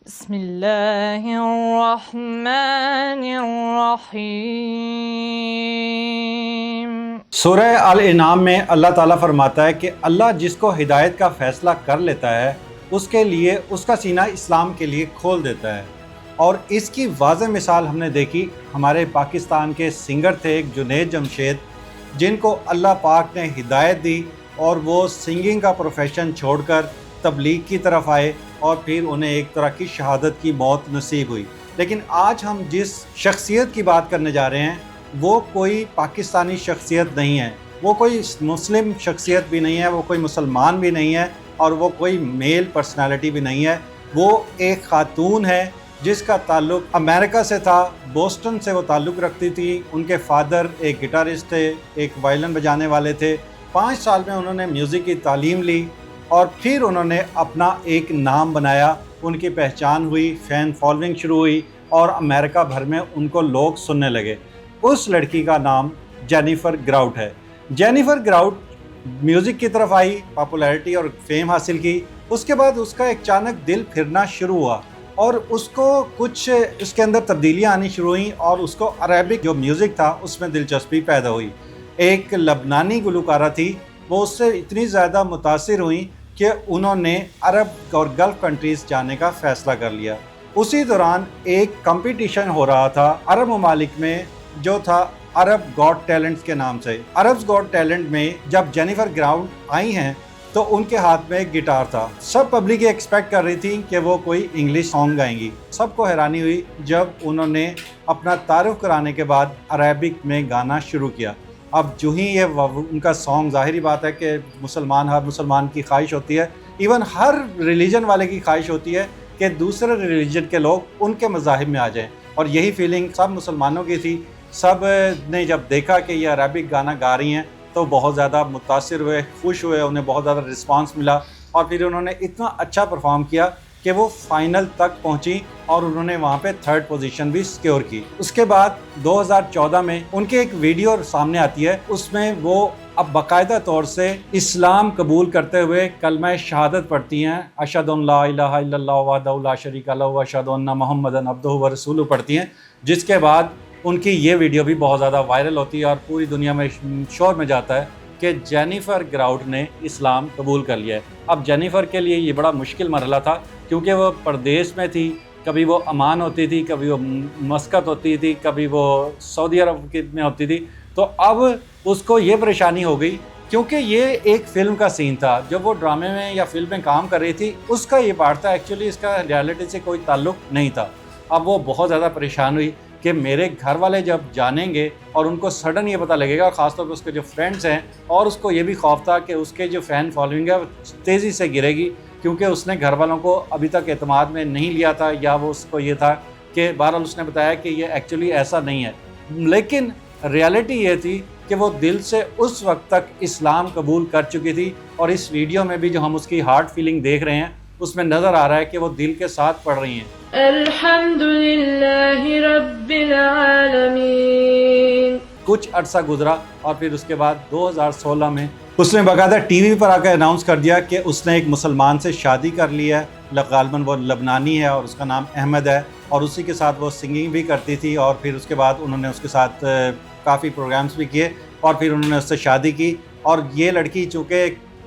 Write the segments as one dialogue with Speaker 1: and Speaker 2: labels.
Speaker 1: بسم اللہ الرحمن الرحیم۔
Speaker 2: سورہ الانعام میں اللہ تعالیٰ فرماتا ہے کہ اللہ جس کو ہدایت کا فیصلہ کر لیتا ہے اس کے لیے اس کا سینہ اسلام کے لیے کھول دیتا ہے، اور اس کی واضح مثال ہم نے دیکھی۔ ہمارے پاکستان کے سنگر تھے ایک جنید جمشید، جن کو اللہ پاک نے ہدایت دی اور وہ سنگنگ کا پروفیشن چھوڑ کر تبلیغ کی طرف آئے، اور پھر انہیں ایک طرح کی شہادت کی موت نصیب ہوئی۔ لیکن آج ہم جس شخصیت کی بات کرنے جا رہے ہیں وہ کوئی پاکستانی شخصیت نہیں ہے، وہ کوئی مسلم شخصیت بھی نہیں ہے، وہ کوئی مسلمان بھی نہیں ہے، اور وہ کوئی میل پرسنالٹی بھی نہیں ہے۔ وہ ایک خاتون ہے جس کا تعلق امریکہ سے تھا، بوسٹن سے وہ تعلق رکھتی تھی۔ ان کے فادر ایک گٹارسٹ تھے، ایک وائلن بجانے والے تھے۔ 5 سال میں انہوں نے میوزک کی تعلیم لی، اور پھر انہوں نے اپنا ایک نام بنایا، ان کی پہچان ہوئی، فین فالوئنگ شروع ہوئی، اور امریکہ بھر میں ان کو لوگ سننے لگے۔ اس لڑکی کا نام جینیفر گراؤٹ ہے۔ جینیفر گراؤٹ میوزک کی طرف آئی، پاپولیرٹی اور فیم حاصل کی۔ اس کے بعد اس کا اچانک دل پھرنا شروع ہوا، اور اس کو کچھ اس کے اندر تبدیلیاں آنی شروع ہوئیں، اور اس کو عربک جو میوزک تھا اس میں دلچسپی پیدا ہوئی۔ ایک لبنانی گلوکارہ تھی، وہ اس سے اتنی زیادہ متاثر ہوئیں کہ انہوں نے عرب اور گلف کنٹریز جانے کا فیصلہ کر لیا۔ اسی دوران ایک کمپٹیشن ہو رہا تھا عرب ممالک میں جو تھا عرب گاٹ ٹیلنٹس کے نام سے۔ عرب گاٹ ٹیلنٹ میں جب جینیفر گراؤٹ آئی ہیں تو ان کے ہاتھ میں ایک گٹار تھا۔ سب پبلک یہ ایکسپیکٹ کر رہی تھی کہ وہ کوئی انگلش سانگ گائیں گی۔ سب کو حیرانی ہوئی جب انہوں نے اپنا تعارف کرانے کے بعد عربک میں گانا شروع کیا۔ اب جو ہی یہ ان کا سانگ، ظاہری بات ہے کہ ہر مسلمان کی خواہش ہوتی ہے، ایون ہر ریلیجن والے کی خواہش ہوتی ہے کہ دوسرے ریلیجن کے لوگ ان کے مذاہب میں آ جائیں، اور یہی فیلنگ سب مسلمانوں کی تھی۔ سب نے جب دیکھا کہ یہ عربک گانا گا رہی ہیں تو بہت زیادہ متاثر ہوئے، خوش ہوئے، انہیں بہت زیادہ رسپانس ملا، اور پھر انہوں نے اتنا اچھا پرفارم کیا کہ وہ فائنل تک پہنچی، اور انہوں نے وہاں پہ 3rd پوزیشن بھی سیکیور کی۔ اس کے بعد 2014 میں ان کی ایک ویڈیو سامنے آتی ہے، اس میں وہ اب باقاعدہ طور سے اسلام قبول کرتے ہوئے کلمہ شہادت پڑھتی ہیں، اشہد ان لا الہ الا اللہ وحدہ لا شریک لہ واشہد ان محمدا عبدہ ورسولہ پڑھتی ہیں، جس کے بعد ان کی یہ ویڈیو بھی بہت زیادہ وائرل ہوتی ہے اور پوری دنیا میں شور میں جاتا ہے کہ جینیفر گراؤٹ نے اسلام قبول کر لیا ہے۔ اب جینیفر کے لیے یہ بڑا مشکل مرحلہ تھا، کیونکہ وہ پردیس میں تھی، کبھی وہ عمان ہوتی تھی، کبھی وہ مسقط ہوتی تھی، کبھی وہ سعودی عرب میں ہوتی تھی۔ تو اب اس کو یہ پریشانی ہو گئی، کیونکہ یہ ایک فلم کا سین تھا، جب وہ ڈرامے میں یا فلم میں کام کر رہی تھی اس کا یہ پارٹ تھا، ایکچولی اس کا ریالٹی سے کوئی تعلق نہیں تھا۔ اب وہ بہت زیادہ پریشان ہوئی کہ میرے گھر والے جب جانیں گے اور ان کو سڈن یہ پتہ لگے گا، اور خاص طور پہ اس کے جو فرینڈس ہیں، اور اس کو یہ بھی خوف تھا کہ اس کے جو فین فالوئنگ ہے وہ تیزی سے گرے گی، کیونکہ اس نے گھر والوں کو ابھی تک اعتماد میں نہیں لیا تھا، یا وہ اس کو یہ تھا کہ بہرحال اس نے بتایا کہ یہ ایکچولی ایسا نہیں ہے۔ لیکن ریالٹی یہ تھی کہ وہ دل سے اس وقت تک اسلام قبول کر چکی تھی، اور اس ویڈیو میں بھی جو ہم اس کی ہارٹ فیلنگ دیکھ رہے ہیں اس میں نظر آ رہا ہے کہ وہ دل کے ساتھ پڑھ رہی ہیں۔
Speaker 1: الحمدللہ رب العالمین۔
Speaker 2: کچھ عرصہ گزرا، اور پھر اس کے بعد 2016 میں اس نے باقاعدہ ٹی وی پر آ کے اناؤنس کر دیا کہ اس نے ایک مسلمان سے شادی کر لی ہے، غالباً وہ لبنانی ہے اور اس کا نام احمد ہے، اور اسی کے ساتھ وہ سنگنگ بھی کرتی تھی، اور پھر اس کے بعد انہوں نے اس کے ساتھ کافی پروگرامز بھی کیے، اور پھر انہوں نے اس سے شادی کی۔ اور یہ لڑکی چونکہ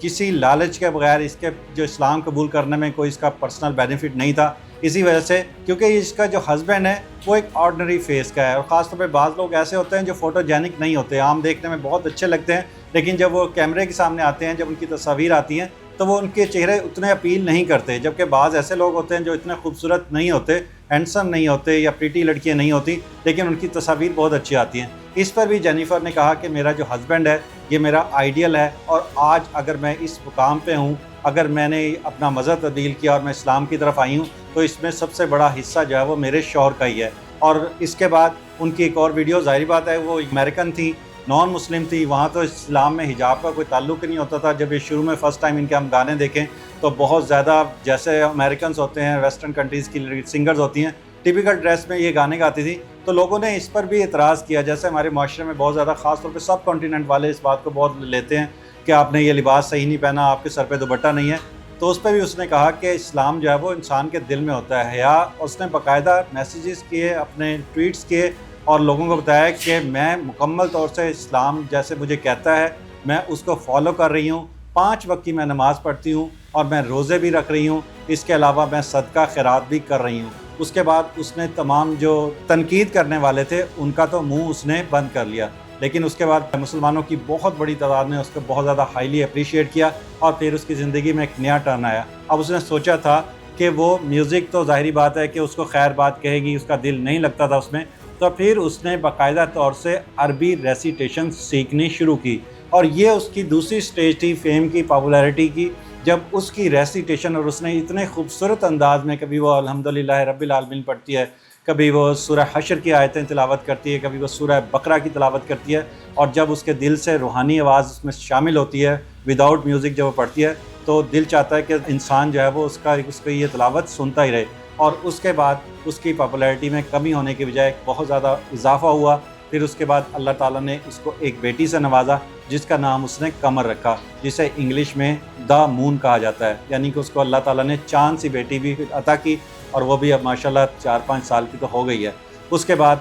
Speaker 2: کسی لالچ کے بغیر، اس کے جو اسلام قبول کرنے میں کوئی اس کا پرسنل بینیفٹ نہیں تھا، اسی وجہ سے، کیونکہ اس کا جو ہسبینڈ ہے وہ ایک آرڈنری فیس کا ہے، اور خاص طور پہ بعض لوگ ایسے ہوتے ہیں جو فوٹوجینک نہیں ہوتے، عام دیکھنے میں بہت اچھے لگتے ہیں، لیکن جب وہ کیمرے کے سامنے آتے ہیں، جب ان کی تصاویر آتی ہیں تو وہ ان کے چہرے اتنے اپیل نہیں کرتے، جبکہ بعض ایسے لوگ ہوتے ہیں جو اتنے خوبصورت نہیں ہوتے، ہینڈسم نہیں ہوتے، یا پریٹی لڑکیاں نہیں ہوتی، لیکن ان کی تصاویر بہت اچھی آتی ہیں۔ اس پر بھی جینیفر نے کہا کہ میرا جو ہسبینڈ ہے یہ میرا آئیڈیل ہے، اور آج اگر میں اس مقام پہ ہوں، اگر میں نے اپنا مذہب تبدیل کیا اور میں اسلام کی طرف آئی ہوں، تو اس میں سب سے بڑا حصہ جو ہے وہ میرے شوہر کا ہی ہے۔ اور اس کے بعد ان کی ایک اور ویڈیو، ظاہری بات ہے وہ امریکن تھی، نان مسلم تھی، وہاں تو اسلام میں حجاب کا کوئی تعلق ہی نہیں ہوتا تھا۔ جب یہ شروع میں فرسٹ ٹائم ان کے ہم گانے دیکھیں تو بہت زیادہ جیسے امریکنز ہوتے ہیں، ویسٹرن کنٹریز کی سنگرز ہوتی ہیں، ٹپیکل ڈریس میں یہ گانے گاتی تھی، تو لوگوں نے اس پر بھی اعتراض کیا۔ جیسے ہمارے معاشرے میں بہت زیادہ، خاص طور پہ سب کانٹیننٹ والے اس بات کو بہت لیتے ہیں کہ آپ نے یہ لباس صحیح نہیں پہنا، آپ کے سر پہ دوپٹہ نہیں ہے۔ تو اس پہ بھی اس نے کہا کہ اسلام جو ہے وہ انسان کے دل میں ہوتا ہے حیا. اس نے باقاعدہ میسیجز کیے, اپنے ٹویٹس کیے اور لوگوں کو بتایا کہ میں مکمل طور سے اسلام جیسے مجھے کہتا ہے میں اس کو فالو کر رہی ہوں. 5 وقت کی میں نماز پڑھتی ہوں اور میں روزے بھی رکھ رہی ہوں. اس کے علاوہ میں صدقہ خیرات بھی کر رہی ہوں. اس کے بعد اس نے تمام جو تنقید کرنے والے تھے ان کا تو منہ اس نے بند کر لیا. لیکن اس کے بعد مسلمانوں کی بہت بڑی تعداد نے اس کو بہت زیادہ ہائیلی اپریشیٹ کیا اور پھر اس کی زندگی میں ایک نیا ٹرن آیا. اب اس نے سوچا تھا کہ وہ میوزک تو ظاہری بات ہے کہ اس کو خیر بات کہے گی, اس کا دل نہیں لگتا تھا اس میں, تو پھر اس نے باقاعدہ طور سے عربی ریسیٹیشن سیکھنی شروع کی. اور یہ اس کی دوسری سٹیج تھی فیم کی, پاپولیرٹی کی, جب اس کی ریسیٹیشن اور اس نے اتنے خوبصورت انداز میں کبھی وہ الحمدللہ رب العالمین پڑھتی ہے, کبھی وہ سورہ حشر کی آیتیں تلاوت کرتی ہے, کبھی وہ سورہ بقرہ کی تلاوت کرتی ہے, اور جب اس کے دل سے روحانی آواز اس میں شامل ہوتی ہے وداؤٹ میوزک جب وہ پڑھتی ہے تو دل چاہتا ہے کہ انسان جو ہے وہ اس کا یہ تلاوت سنتا ہی رہے. اور اس کے بعد اس کی پاپولیرٹی میں کمی ہونے کے بجائے بہت زیادہ اضافہ ہوا. پھر اس کے بعد اللہ تعالیٰ نے اس کو ایک بیٹی سے نوازا جس کا نام اس نے قمر رکھا, جسے انگلش میں دا مون کہا جاتا ہے, یعنی کہ اس کو اللہ تعالیٰ نے چاند سی بیٹی بھی عطا کی, اور وہ بھی اب ماشاءاللہ 4-5 سال کی تو ہو گئی ہے. اس کے بعد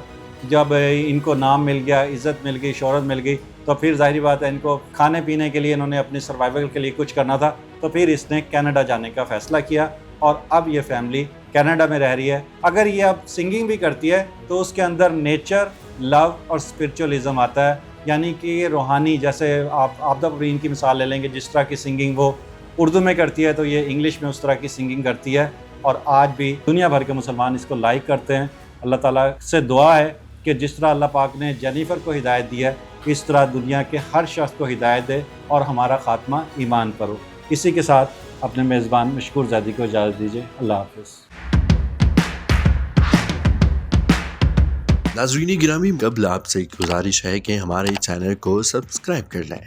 Speaker 2: جب ان کو نام مل گیا, عزت مل گئی, شہرت مل گئی, تو پھر ظاہری بات ہے ان کو کھانے پینے کے لیے انہوں نے اپنی سروائیول کے لیے کچھ کرنا تھا, تو پھر اس نے کینیڈا جانے کا فیصلہ کیا اور اب یہ فیملی کینیڈا میں رہ رہی ہے. اگر یہ اب سنگنگ بھی کرتی ہے تو اس کے اندر نیچر, لو اور اسپرچولیزم آتا ہے, یعنی کہ یہ روحانی, جیسے آپ عابدہ پروین کی مثال لے لیں گے, جس طرح کی سنگنگ وہ اردو میں کرتی ہے تو یہ انگلش میں اس طرح کی سنگنگ کرتی ہے, اور آج بھی دنیا بھر کے مسلمان اس کو لائک کرتے ہیں. اللہ تعالیٰ سے دعا ہے کہ جس طرح اللہ پاک نے جینیفر کو ہدایت دی ہے اس طرح دنیا کے ہر شخص کو ہدایت دے اور ہمارا خاتمہ ایمان پر ہو. اسی کے ساتھ اپنے میزبان مشکور زیدی کو اجازت دیجیے. اللہ حافظ.
Speaker 3: ناظرین گرامی، قبل آپ سے ایک گزارش ہے کہ ہمارے چینل کو سبسکرائب کر لیں.